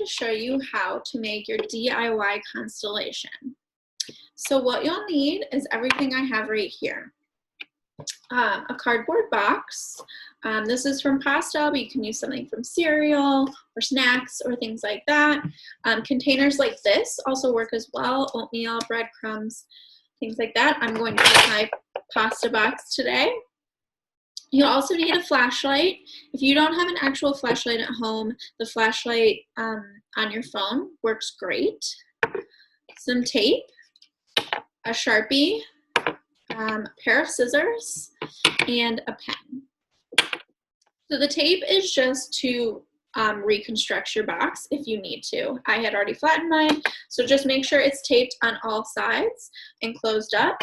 to show you how to make your DIY constellation. So what you'll need is everything I have right here. A cardboard box. This is from pasta, but you can use something from cereal or snacks or things like that. Containers like this also work as well, oatmeal, breadcrumbs, things like that. I'm going to use my pasta box today. You'll also need a flashlight. If you don't have an actual flashlight at home, the flashlight on your phone works great. Some tape, a Sharpie, a pair of scissors, and a pen. So the tape is just to reconstruct your box if you need to. I had already flattened mine, so just make sure it's taped on all sides and closed up.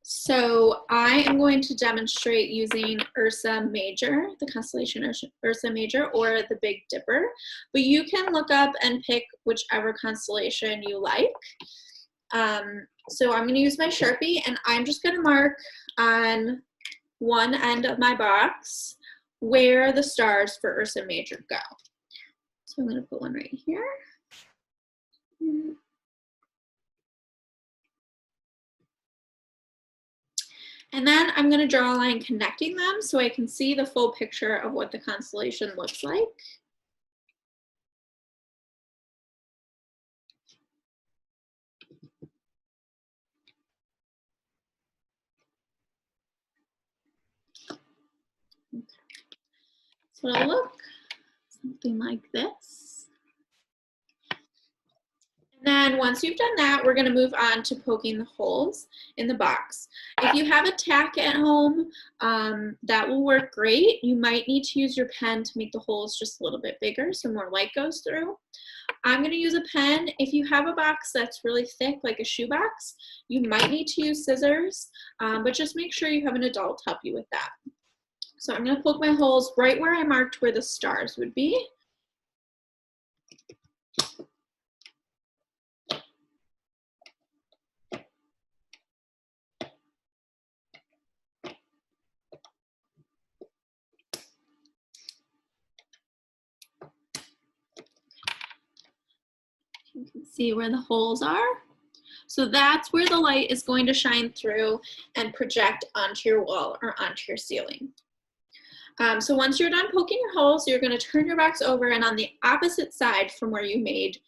So I am going to demonstrate using Ursa Major, the constellation Ursa Major, or the Big Dipper, but you can look up and pick whichever constellation you like. So I'm going to use my Sharpie, and I'm just going to mark on one end of my box where the stars for Ursa Major go. So I'm going to put one right here. And then I'm going to draw a line connecting them so I can see the full picture of what the constellation looks like. Okay. So it'll look something like this. And then once you've done that, we're going to move on to poking the holes in the box. If you have a tack at home, that will work great. You might need to use your pen to make the holes just a little bit bigger so more light goes through. I'm going to use a pen. If you have a box that's really thick, like a shoebox, you might need to use scissors, but just make sure you have an adult help you with that. So I'm going to poke my holes right where I marked where the stars would be. You can see where the holes are. So that's where the light is going to shine through and project onto your wall or onto your ceiling. So once you're done poking your holes, you're going to turn your box over, and on the opposite side from where you made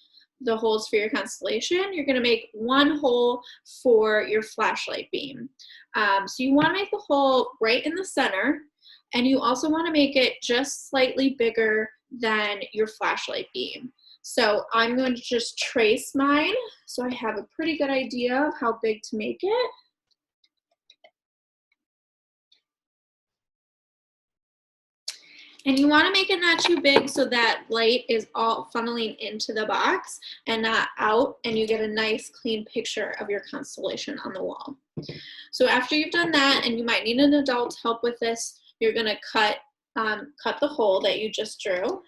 the holes for your constellation, you're going to make one hole for your flashlight beam. So you want to make the hole right in the center, and you also want to make it just slightly bigger than your flashlight beam. So I'm going to just trace mine so I have a pretty good idea of how big to make it. And you want to make it not too big so that light is all funneling into the box and not out, and you get a nice clean picture of your constellation on the wall. So after you've done that, and you might need an adult to help with this, you're going to cut the hole that you just drew.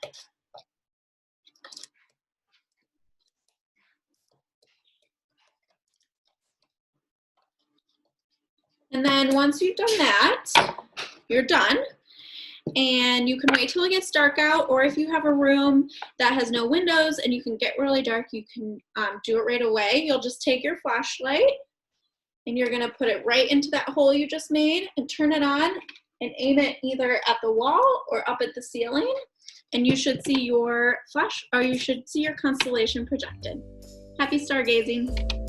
And then once you've done that, you're done. And you can wait till it gets dark out, or if you have a room that has no windows and you can get really dark, you can do it right away. You'll just take your flashlight and you're going to put it right into that hole you just made and turn it on and aim it either at the wall or up at the ceiling, and you should see your constellation projected. Happy stargazing.